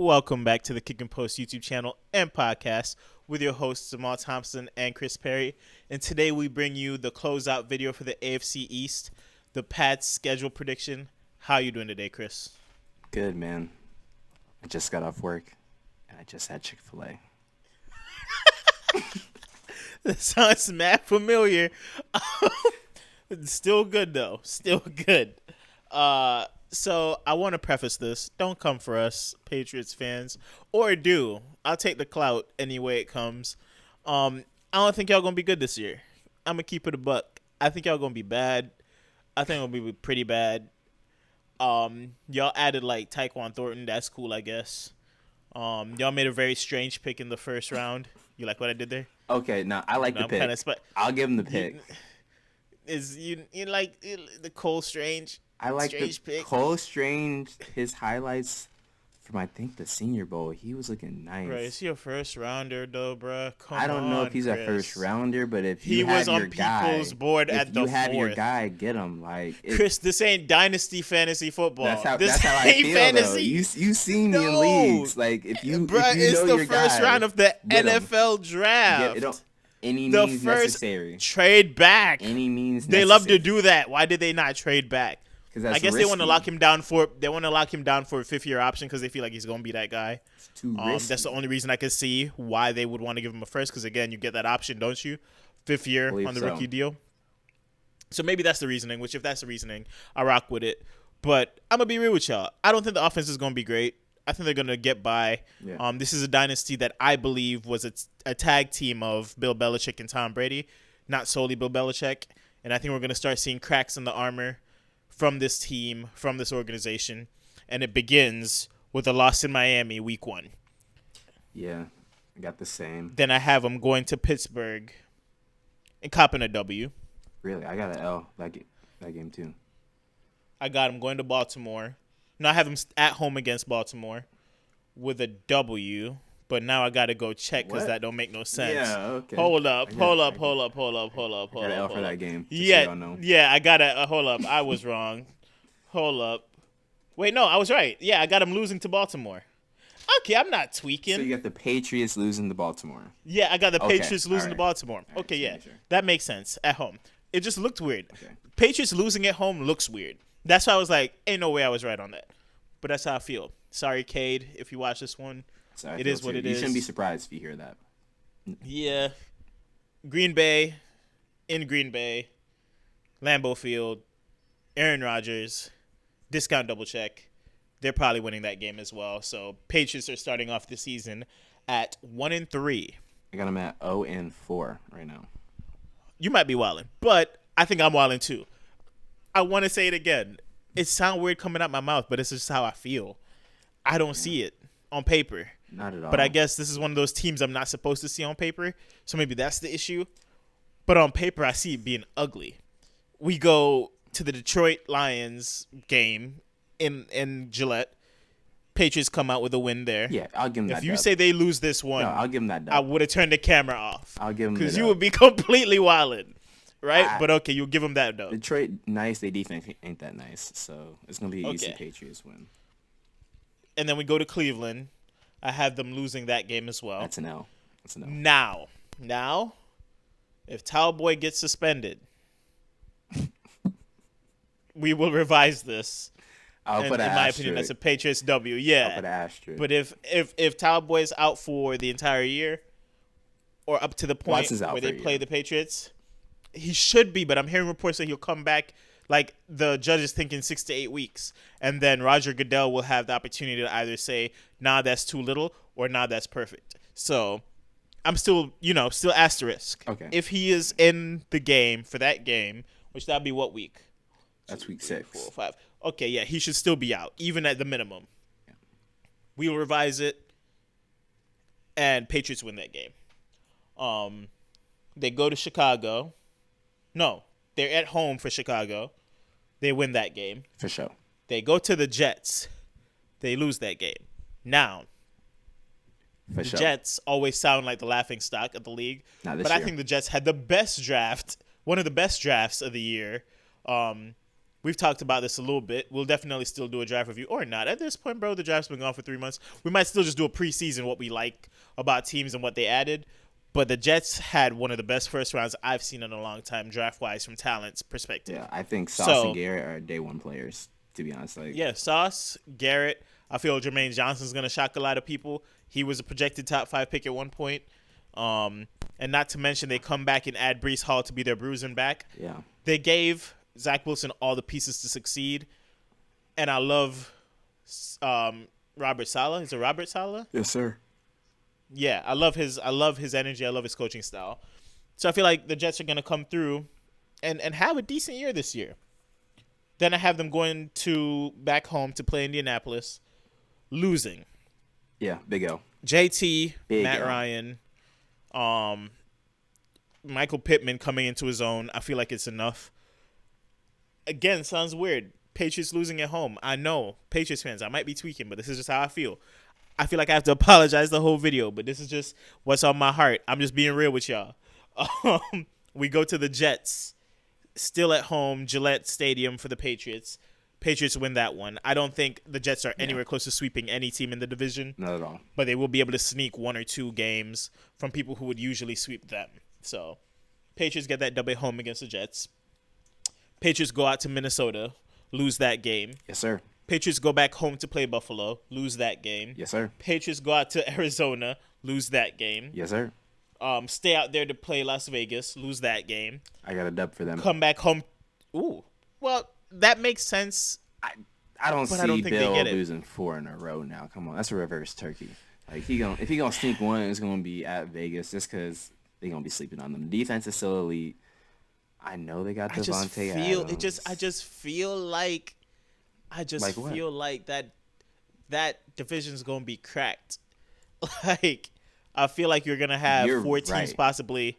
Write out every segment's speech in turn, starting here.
Welcome back to the KickNPost YouTube channel and podcast with your hosts Jamal Thompson and Chris Perry. And today we bring you the closeout video for the AFC East, the Pats schedule prediction. How you doing today, Chris? Good, man. I just got off work and I just had Chick-fil-A. That sounds mad familiar. Still good though. Still good. So I want to preface this. Don't come for us, Patriots fans, or do. I'll take the clout any way it comes. I don't think y'all gonna be good this year. I'm gonna keep it a buck. I think y'all gonna be bad. I think it'll be pretty bad. Y'all added like Tyquan Thornton. That's cool, I guess. Y'all made a very strange pick in the first round. You like what I did there? Okay, now I like the pick. I'll give him the pick. You like the Cole Strange? I like Strange the pick. Cole Strange. His highlights from I think the Senior Bowl. He was looking nice. Bro, is he a first rounder though, bro? I don't know if he's Chris. a first rounder, but if he you was have on your guy, people's board at the if you have your fourth. guy, get him. Like Chris, this ain't Dynasty fantasy football. That's how this I ain't feel. fantasy. Though. You seen me in leagues. Like if you, bro, if you it's know the your first guy, round of the get NFL draft. Any the means first necessary. Trade back. Any means they necessary. love to do that. Why did they not trade back? I guess they want to lock him down for a fifth-year option because they feel like he's going to be that guy. It's too risky. That's the only reason I can see why they would want to give him a first because, again, you get that option, don't you? Fifth year on the rookie deal. So maybe that's the reasoning, which if that's the reasoning, I rock with it. But I'm going to be real with y'all. I don't think the offense is going to be great. I think they're going to get by. Yeah. This is a dynasty that I believe was a tag team of Bill Belichick and Tom Brady, not solely Bill Belichick. And I think we're going to start seeing cracks in the armor from this team, from this organization, and it begins with a loss in Miami week 1. Yeah, I got the same. Then I have them going to Pittsburgh and copping a W. Really? I got an L that game too. I got them going to Baltimore. No, I have them at home against Baltimore with a W, but now I got to go check because that don't make no sense. Yeah, okay. Hold up. I got an L for that game. Yeah, I got to hold up. I was wrong. Hold up. Wait, no, I was right. Yeah, I got them losing to Baltimore. Okay, I'm not tweaking. So you got the Patriots losing to Baltimore. Yeah, I got the Patriots losing to Baltimore. Right, okay, yeah. Sure. That makes sense at home. It just looked weird. Okay. Patriots losing at home looks weird. That's why I was like, ain't no way I was right on that. But that's how I feel. Sorry, Cade, if you watch this one. It is what it is. You shouldn't be surprised if you hear that. Yeah. Green Bay, Lambeau Field, Aaron Rodgers, discount double check. They're probably winning that game as well. So Patriots are starting off the season at 1-3. I got them at 0-4 right now. You might be wilding, but I think I'm wilding too. I want to say it again. It sounds weird coming out my mouth, but it's just how I feel. I don't see it on paper. Not at all. But I guess this is one of those teams I'm not supposed to see on paper, so maybe that's the issue. But on paper, I see it being ugly. We go to the Detroit Lions game in Gillette. Patriots come out with a win there. Yeah, I'll give them that. If you say they lose this one, no, I'll give them that. I would have turned the camera off. I'll give them because you would be completely wildin', right? But okay, you'll give them that though. Detroit, nice. Their defense ain't that nice, so it's gonna be an easy Patriots win. And then we go to Cleveland. I have them losing that game as well. That's an L. Now, if Talboy gets suspended, we will revise this. In my opinion, that's a Patriots W. Yeah. I'll put an asterisk. But if Talboy is out for the entire year, or up to the point where they play the Patriots, he should be. But I'm hearing reports that he'll come back. Like the judge is thinking 6 to 8 weeks, and then Roger Goodell will have the opportunity to either say, "Nah, that's too little," or "Nah, that's perfect." So I'm still asterisk. Okay. If he is in the game for that game, which that'd be what week? That's week 6. 4, 5. Okay, yeah, he should still be out, even at the minimum. Yeah. We will revise it, and Patriots win that game. They go to Chicago. No, they're at home for Chicago. They win that game. For sure. They go to the Jets. They lose that game. Now, the Jets always sound like the laughing stock of the league. Not this but year. I think the Jets had the best draft, one of the best drafts of the year, we've talked about this a little bit. We'll definitely still do a draft review or not. At this point, bro, the draft's been gone for 3 months. We might still just do a preseason, what we like about teams and what they added. But the Jets had one of the best first rounds I've seen in a long time, draft-wise, from talent's perspective. Yeah, I think Sauce and Garrett are day one players, to be honest. Yeah, Sauce, Garrett. I feel Jermaine Johnson's going to shock a lot of people. He was a projected top 5 pick at one point. And not to mention they come back and add Breece Hall to be their bruising back. Yeah. They gave Zach Wilson all the pieces to succeed. And I love Robert Saleh. Is it Robert Saleh? Yes, sir. Yeah, I love his energy. I love his coaching style. So I feel like the Jets are going to come through and have a decent year this year. Then I have them going back home to play Indianapolis, losing. Yeah, big L. JT, Big Matt L. Ryan, Michael Pittman coming into his own. I feel like it's enough. Again, sounds weird. Patriots losing at home. I know, Patriots fans, I might be tweaking, but this is just how I feel. I feel like I have to apologize the whole video, but this is just what's on my heart. I'm just being real with y'all. We go to the Jets, still at home, Gillette Stadium for the Patriots. Patriots win that one. I don't think the Jets are anywhere close to sweeping any team in the division. Not at all. But they will be able to sneak 1 or 2 games from people who would usually sweep them. So, Patriots get that dub at home against the Jets. Patriots go out to Minnesota, lose that game. Yes, sir. Patriots go back home to play Buffalo, lose that game. Yes, sir. Patriots go out to Arizona, lose that game. Yes, sir. Stay out there to play Las Vegas, lose that game. I got a dub for them. Come back home. Ooh. Well, that makes sense. I don't but see I don't think Bill they get it. losing 4 in a row now. Come on, that's a reverse turkey. Like if he gonna sneak one, it's gonna be at Vegas just because they gonna be sleeping on them. Defense is so elite. I know they got Devontae Adams. I just feel like that division's gonna be cracked. Like I feel like you're gonna have 4 teams possibly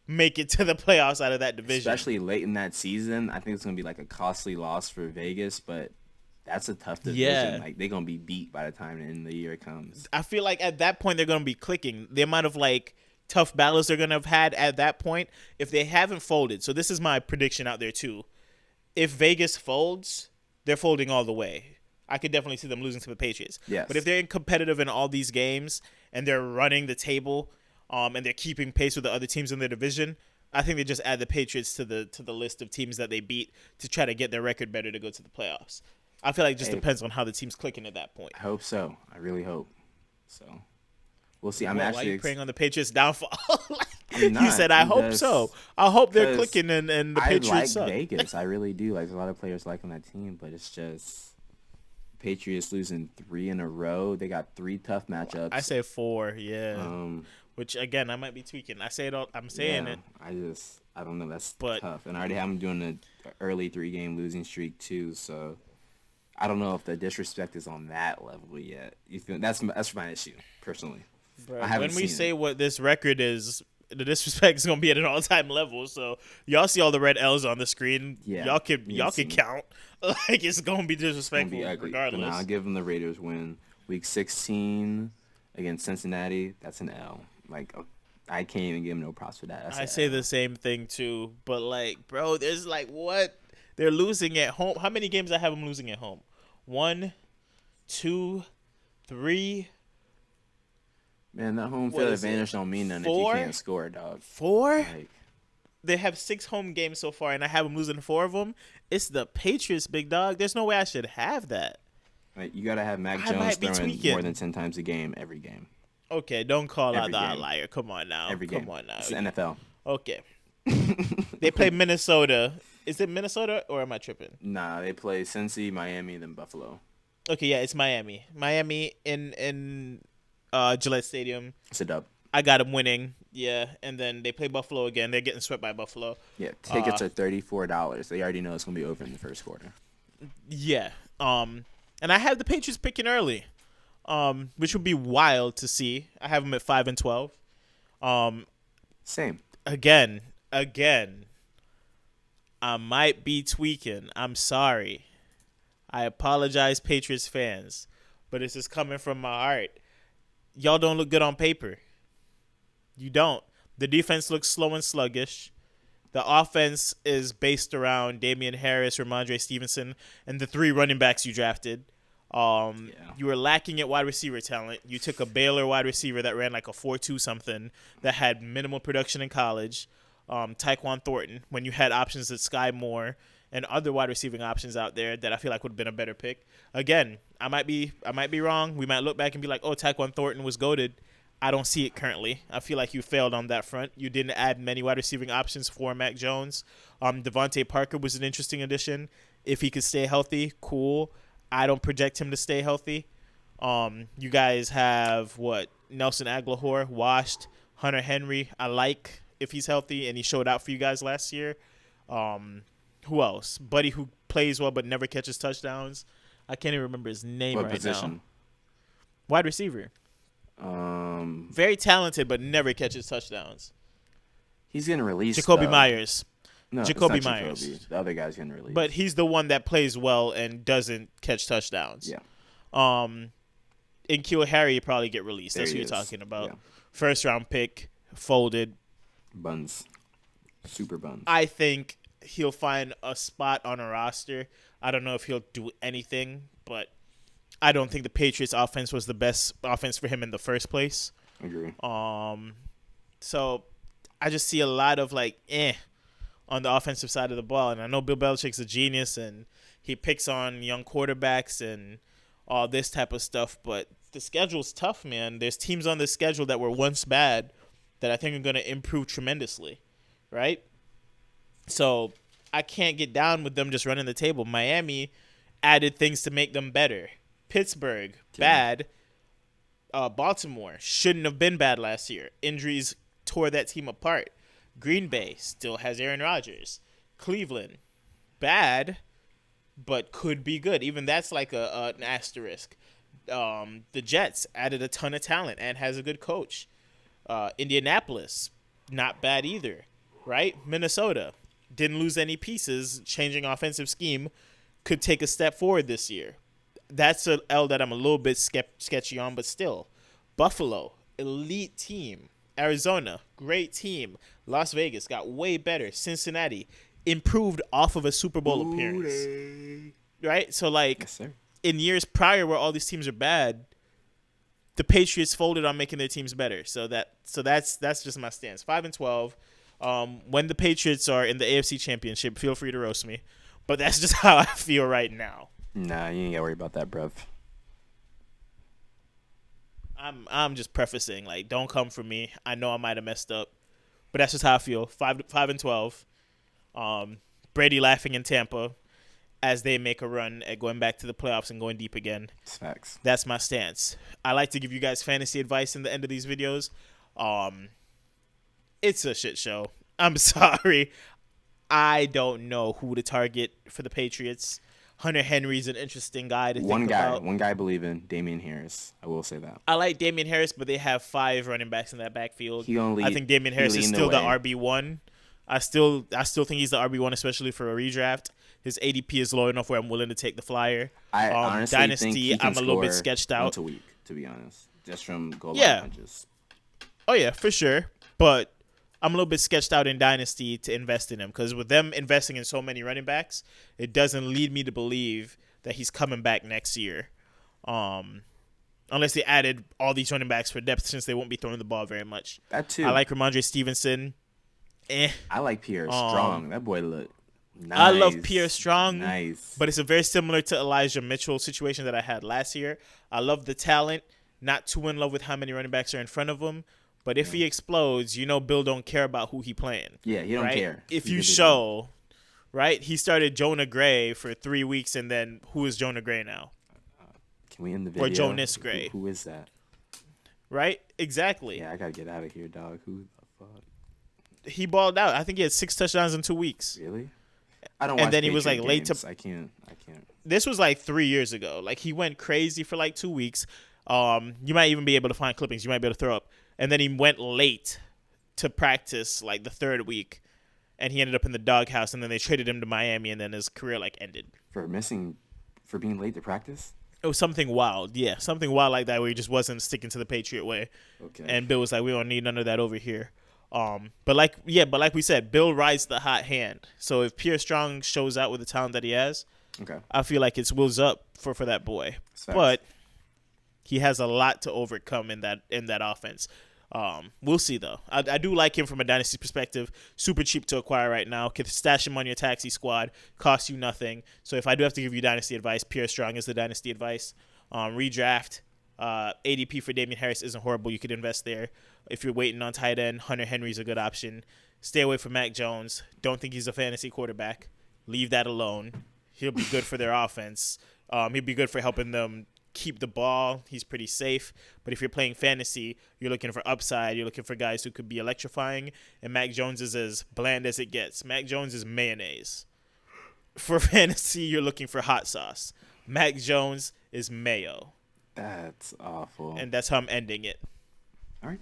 make it to the playoffs out of that division. Especially late in that season, I think it's gonna be like a costly loss for Vegas, but that's a tough division. Yeah. Like they're gonna be beat by the time the end of the year comes. I feel like at that point they're gonna be clicking. The amount of like tough battles they're gonna have had at that point, if they haven't folded. So this is my prediction out there too. If Vegas folds, they're folding all the way. I could definitely see them losing to the Patriots. Yes. But if they're competitive in all these games and they're running the table, and they're keeping pace with the other teams in their division, I think they just add the Patriots to the list of teams that they beat to try to get their record better to go to the playoffs. I feel like it just depends on how the team's clicking at that point. I hope so. I really hope. So we'll see. Why are you praying on the Patriots' downfall? Not, you said, I hope so. I hope they're clicking and the Patriots I like suck. Vegas. I really do. Like a lot of players like on that team, but it's just Patriots losing 3 in a row. They got 3 tough matchups. I say 4, yeah. Which again, I might be tweaking. I say it all. I'm saying it. I don't know. That's tough. And I already have them doing an early 3-game losing streak too. So I don't know if the disrespect is on that level yet. You feel that's my issue personally. Bro, when we say what this record is, the disrespect is gonna be at an all-time level. So y'all see all the red L's on the screen. Yeah, y'all can count. Like it's gonna be disrespectful regardless. But now I'll give them the Raiders win. Week 16 against Cincinnati. That's an L. Like I can't even give them no props for that. I say the same thing too. But like, bro, there's like what they're losing at home. How many games I have them losing at home? 1, 2, 3. Man, that home field advantage don't mean nothing 4? if you can't score, dog. 4? Like, they have 6 home games so far, and I have them losing 4 of them. It's the Patriots, big dog. There's no way I should have that. Like, you got to have Mac Jones throwing more than 10 times a game every game. Okay, don't call out the outlier. Come on now. Every game. Come on now. It's the NFL. Okay. They play Minnesota. Is it Minnesota or am I tripping? Nah, they play Cincy, Miami, then Buffalo. Okay, yeah, it's Miami. Miami in Gillette Stadium. It's a dub. I got them winning. Yeah, and then they play Buffalo again. They're getting swept by Buffalo. Yeah, tickets are $34. They already know it's going to be over in the first quarter. Yeah. And I have the Patriots picking early. Which would be wild to see. I have them at 5-12. Same. Again, I might be tweaking. I'm sorry. I apologize, Patriots fans, but this is coming from my heart. Y'all don't look good on paper. You don't. The defense looks slow and sluggish. The offense is based around Damian Harris, Ramondre Stevenson, and the 3 running backs you drafted. You were lacking at wide receiver talent. You took a Baylor wide receiver that ran like a 4.2 something that had minimal production in college. Tyquan Thornton, when you had options at Sky Moore and other wide receiving options out there that I feel like would have been a better pick. Again, I might be wrong. We might look back and be like, oh, Tyquan Thornton was goated. I don't see it currently. I feel like you failed on that front. You didn't add many wide receiving options for Mac Jones. Devontae Parker was an interesting addition. If he could stay healthy, cool. I don't project him to stay healthy. You guys have, Nelson Aguilar, washed. Hunter Henry, I like if he's healthy, and he showed out for you guys last year. Who else? Buddy who plays well but never catches touchdowns. I can't even remember his name what position? Now. Wide receiver. Very talented, but never catches touchdowns. He's getting released. Jacoby Myers. No, Jacoby Myers. Jacoby. The other guy's getting released. But he's the one that plays well and doesn't catch touchdowns. Yeah. In Kill Harry, you probably get released. That's what you're talking about. Yeah. First round pick, folded. Buns. Super buns. I think he'll find a spot on a roster. I don't know if he'll do anything, but I don't think the Patriots offense was the best offense for him in the first place. Agree. So I just see a lot of on the offensive side of the ball. And I know Bill Belichick's a genius and he picks on young quarterbacks and all this type of stuff, but the schedule's tough, man. There's teams on the schedule that were once bad that I think are going to improve tremendously, right? So I can't get down with them just running the table. Miami added things to make them better. Pittsburgh, bad. Baltimore shouldn't have been bad last year. Injuries tore that team apart. Green Bay still has Aaron Rodgers. Cleveland, bad, but could be good. Even that's like an asterisk. The Jets added a ton of talent and has a good coach. Indianapolis, not bad either, right? Minnesota didn't lose any pieces. Changing offensive scheme could take a step forward this year. That's an L that I'm a little bit sketchy on, but still. Buffalo, elite team. Arizona, great team. Las Vegas got way better. Cincinnati improved off of a Super Bowl appearance. Right? So, yes, in years prior where all these teams are bad, the Patriots folded on making their teams better. So that's just my stance. 5-12. When the Patriots are in the AFC Championship, feel free to roast me. But that's just how I feel right now. Nah, you ain't got to worry about that, bruv. I'm just prefacing, don't come for me. I know I might have messed up, but that's just how I feel. 5-12. Brady laughing in Tampa as they make a run at going back to the playoffs and going deep again. Facts. That's my stance. I like to give you guys fantasy advice in the end of these videos. It's a shit show. I'm sorry. I don't know who to target for the Patriots. Hunter Henry's an interesting guy to think about. One guy I believe in, Damian Harris. I will say that. I like Damian Harris, but they have 5 running backs in that backfield. I think Damian Harris is still the RB1. I still think he's the RB1, especially for a redraft. His ADP is low enough where I'm willing to take the flyer. I honestly Dynasty, think he can I'm a little bit sketched out. Once a week, to be honest, just from goal line punches. Oh yeah, for sure. But I'm a little bit sketched out in Dynasty to invest in him because with them investing in so many running backs, it doesn't lead me to believe that he's coming back next year. Unless they added all these running backs for depth since they won't be throwing the ball very much. That too. I like Ramondre Stevenson. I like Pierre Strong. That boy look nice. I love Pierre Strong. Nice. But it's a very similar to Elijah Mitchell situation that I had last year. I love the talent. Not too in love with how many running backs are in front of him. But if he explodes, Bill don't care about who he playing. Yeah, he don't care. If you show, right? He started Jonah Gray for 3 weeks, and then who is Jonah Gray now? Can we end the video? Or Jonas Gray. Who is that? Right? Exactly. Yeah, I got to get out of here, dog. Who the fuck? He balled out. I think he had 6 touchdowns in 2 weeks. Really? I don't and watch then he was Patriot late games. to. I can't. This was 3 years ago. He went crazy for 2 weeks. You might even be able to find clippings. You might be able to throw up. And then he went late to practice the 3rd week, and he ended up in the doghouse. And then they traded him to Miami, and then his career ended for being late to practice. It was something wild, yeah, something wild like that where he just wasn't sticking to the Patriot way. Okay. And Bill was like, "We don't need none of that over here." But like we said, Bill rides the hot hand. So if Pierre Strong shows out with the talent that he has, I feel like it's wheels up for that boy. But he has a lot to overcome in that offense. We'll see though. I do like him from a dynasty perspective. Super cheap to acquire right now. Can stash him on your taxi squad. Costs you nothing. So if I do have to give you dynasty advice, Pierre Strong is the dynasty advice. Redraft. ADP for Damian Harris isn't horrible. You could invest there. If you're waiting on tight end, Hunter Henry's a good option. Stay away from Mac Jones. Don't think he's a fantasy quarterback. Leave that alone. He'll be good for their offense. He'll be good for helping them keep the ball. He's pretty safe. But if you're playing fantasy, you're looking for upside. You're looking for guys who could be electrifying. And Mac Jones is as bland as it gets. Mac Jones is mayonnaise. For fantasy, you're looking for hot sauce. Mac Jones is mayo. That's awful. And that's how I'm ending it. All right.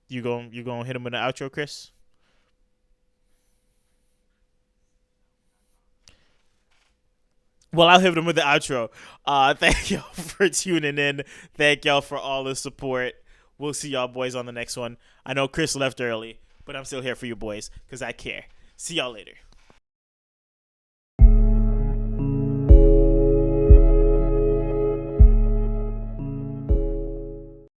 You going to hit him with an outro, Chris? Well, I'll hit him with the outro. Thank y'all for tuning in. Thank y'all for all the support. We'll see y'all boys on the next one. I know Chris left early, but I'm still here for you boys because I care. See y'all later.